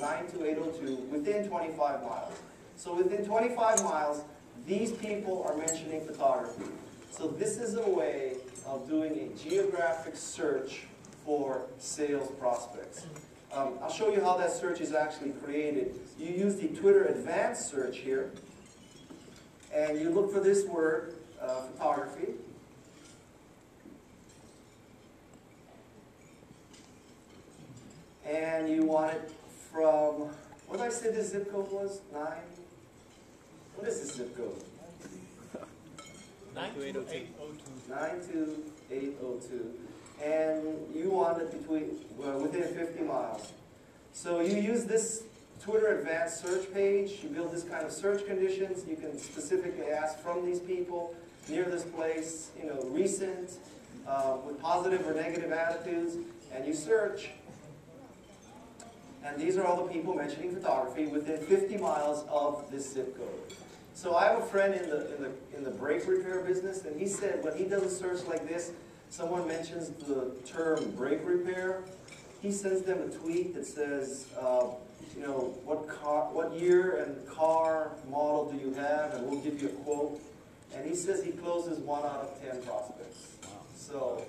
92802 within 25 miles. So within 25 miles, these people are mentioning photography. So this is a way of doing a geographic search for sales prospects. I'll show you how that search is actually created. You use the Twitter Advanced Search here, and you look for this word, photography. And you want it from, what did I say the zip code was? 9? What is this zip code? 92802. 92802. And you want it within 50 miles. So you use this Twitter Advanced Search page. You build this kind of search conditions. You can specifically ask from these people, near this place, recent, with positive or negative attitudes, and you search. And these are all the people mentioning photography within 50 miles of this zip code. So I have a friend in the brake repair business, and he said when he does a search like this, someone mentions the term brake repair, he sends them a tweet that says, what year and car model do you have, and we'll give you a quote. And he says he closes 1 out of 10 prospects. So,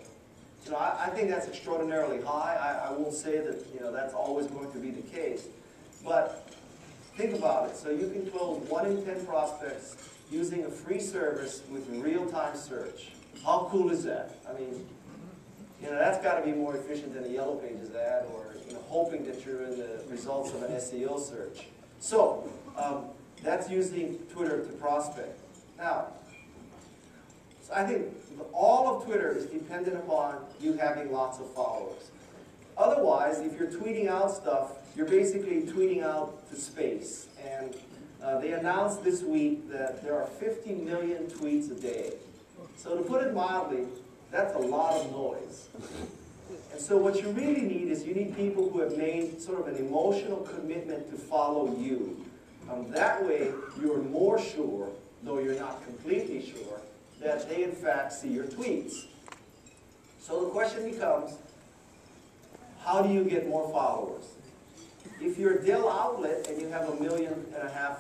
I think that's extraordinarily high. I won't say that that's always going to be the case, but think about it. So you can close 1 in 10 prospects using a free service with real-time search. How cool is that? I mean, that's got to be more efficient than a Yellow Pages ad, or hoping that you're in the results of an SEO search. So that's using Twitter to prospect. Now, so I think all of Twitter is dependent upon you having lots of followers. Otherwise, if you're tweeting out stuff, you're basically tweeting out to space. And they announced this week that there are 50 million tweets a day. So to put it mildly, that's a lot of noise. And so what you really need is you need people who have made sort of an emotional commitment to follow you. That way, you're more sure, though you're not completely sure, that they in fact see your tweets. So the question becomes, how do you get more followers? If you're a Dell outlet and you have 1.5 million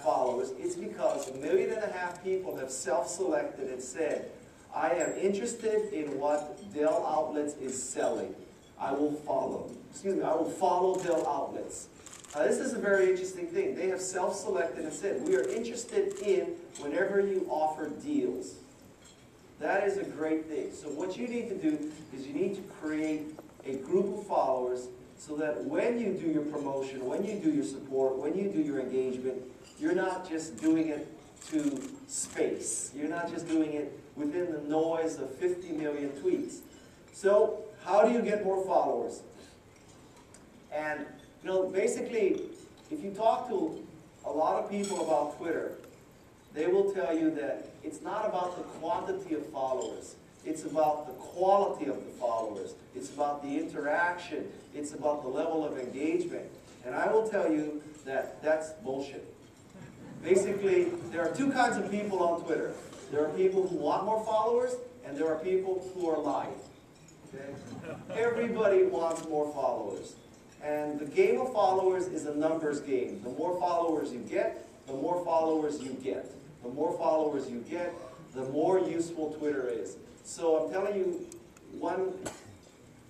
followers, it's because 1.5 million people have self-selected and said, I am interested in what Dell Outlets is selling. I will follow. I will follow Dell Outlets. This is a very interesting thing. They have self-selected and said, we are interested in whenever you offer deals. That is a great thing. So what you need to do is you need to create a group of followers so that when you do your promotion, when you do your support, when you do your engagement, you're not just doing it to space. You're not just doing it within the noise of 50 million tweets. So how do you get more followers? And basically, if you talk to a lot of people about Twitter, they will tell you that it's not about the quantity of followers. It's about the quality of the followers. It's about the interaction. It's about the level of engagement. And I will tell you that that's bullshit. Basically, there are 2 kinds of people on Twitter. There are people who want more followers, and there are people who are lying. Okay? Everybody wants more followers. And the game of followers is a numbers game. The more followers you get, the more followers you get. The more followers you get, the more useful Twitter is. So I'm telling you, one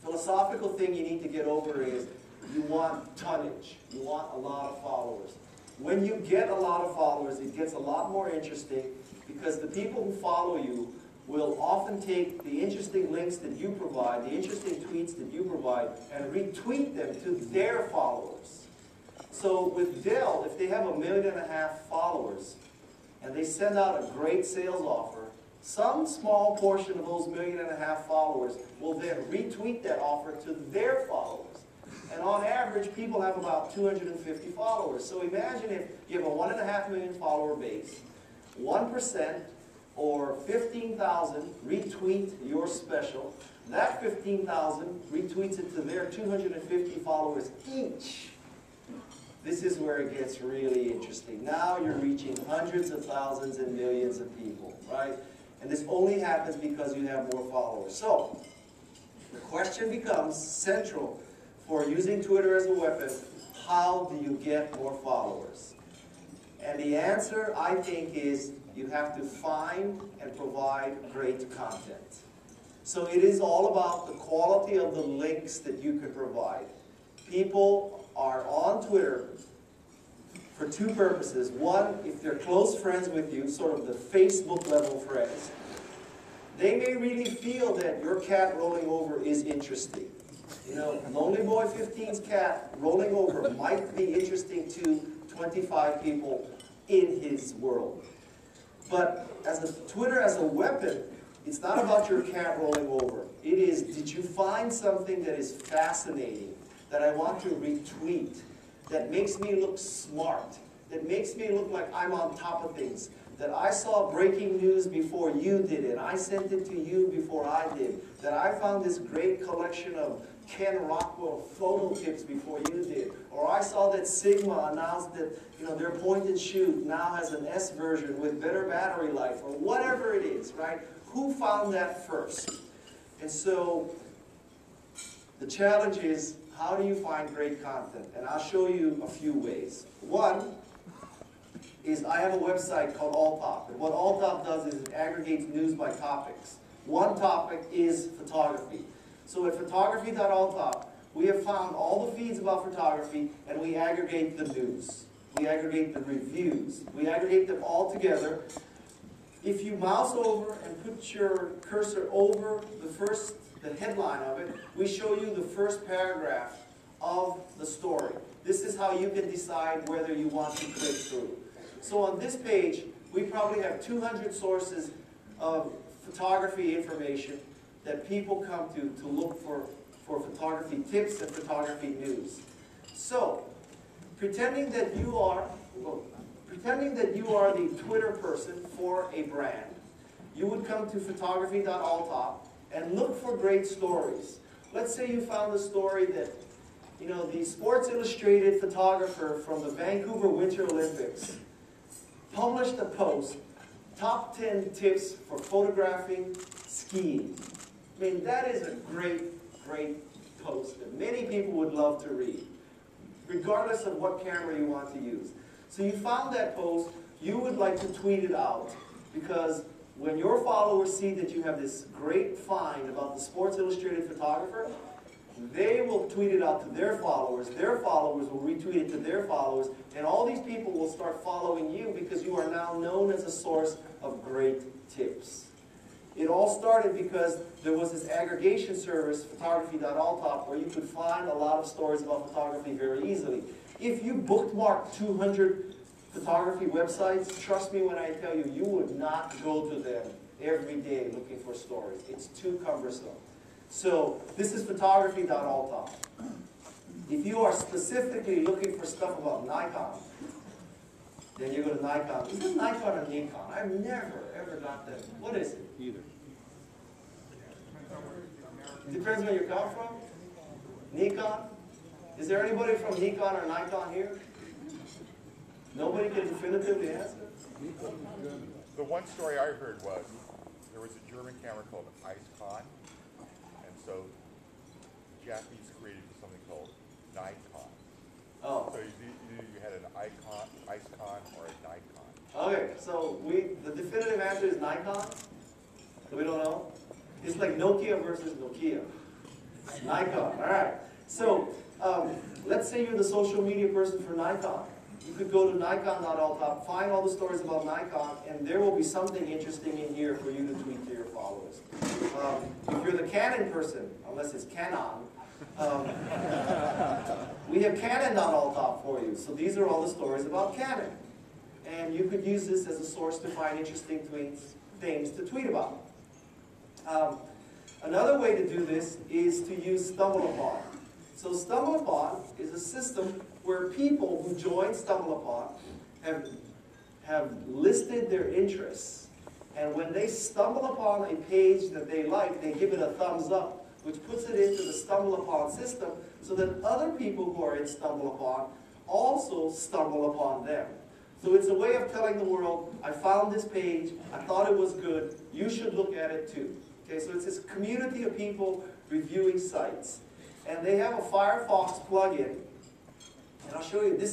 philosophical thing you need to get over is you want tonnage. You want a lot of followers. When you get a lot of followers, it gets a lot more interesting because the people who follow you will often take the interesting links that you provide, the interesting tweets that you provide, and retweet them to their followers. So with Dell, if they have 1.5 million followers, and they send out a great sales offer, some small portion of those 1.5 million followers will then retweet that offer to their followers. And on average, people have about 250 followers. So imagine if you have a 1.5 million follower base, 1% or 15,000 retweet your special. That 15,000 retweets it to their 250 followers each. This is where it gets really interesting. Now you're reaching hundreds of thousands and millions of people, right? And this only happens because you have more followers. So the question becomes central for using Twitter as a weapon. how do you get more followers? And the answer, I think, is you have to find and provide great content. So it is all about the quality of the links that you can provide. People are on Twitter for two purposes. One, if they're close friends with you, sort of the Facebook level friends, they may really feel that your cat rolling over is interesting. You know, Lonely Boy 15's cat rolling over might be interesting to 25 people in his world. But Twitter as a weapon, it's not about your cat rolling over. It is, did you find something that is fascinating, that I want to retweet, that makes me look smart, that makes me look like I'm on top of things, that I saw breaking news before you did it, I sent it to you before I did, that I found this great collection of Ken Rockwell photo tips before you did, or I saw that Sigma announced that their point and shoot now has an S version with better battery life, or whatever it is, right? Who found that first? And so the challenge is, how do you find great content? And I'll show you a few ways. One is I have a website called AllTop. And what AllTop does is it aggregates news by topics. One topic is photography. So at photography.alltop, we have found all the feeds about photography, and we aggregate the news. We aggregate the reviews. We aggregate them all together. If you mouse over and put your cursor over the headline of it, we show you the first paragraph of the story. This is how you can decide whether you want to click through. So on this page, we probably have 200 sources of photography information that people come to look for photography tips and photography news. So, pretending that you are the Twitter person for a brand, you would come to photography.alltop and look for great stories. Let's say you found a story that, the Sports Illustrated photographer from the Vancouver Winter Olympics published a post, top 10 tips for photographing skiing. I mean, that is a great, great post that many people would love to read, regardless of what camera you want to use. So you found that post, you would like to tweet it out, because when your followers see that you have this great find about the Sports Illustrated photographer, they will tweet it out to their followers will retweet it to their followers, and all these people will start following you because you are now known as a source of great tips. It all started because there was this aggregation service, photography.alltop, where you could find a lot of stories about photography very easily. If you bookmark 200 photography websites, trust me when I tell you, you would not go to them every day looking for stories. It's too cumbersome. So this is photography.alltop. If you are specifically looking for stuff about Nikon, then you go to Nikon. Is it Nikon or Nikon? I've never, ever got that. What is it? Either. Depends where you come from. Nikon? Is there anybody from Nikon or Nikon here? Nobody can definitively answer? The one story I heard was there was a German camera called Icon, and so the Japanese created something called Nikon. Oh. So either you had an Icon or a Nikon. Okay, so the definitive answer is Nikon. We don't know. It's like Nokia versus Nokia. Nikon, all right. So let's say you're the social media person for Nikon. You could go to nikon.alltop, find all the stories about Nikon, and there will be something interesting in here for you to tweet to your followers. If you're the Canon person, unless it's Canon, we have Canon.alltop for you. So these are all the stories about Canon. And you could use this as a source to find interesting things to tweet about. Another way to do this is to use StumbleUpon. So StumbleUpon is a system where people who join StumbleUpon have listed their interests. And when they stumble upon a page that they like, they give it a thumbs up, which puts it into the StumbleUpon system so that other people who are in StumbleUpon also stumble upon them. So it's a way of telling the world, I found this page, I thought it was good, you should look at it too. Okay, so it's this community of people reviewing sites. And they have a Firefox plugin. And I'll show you, this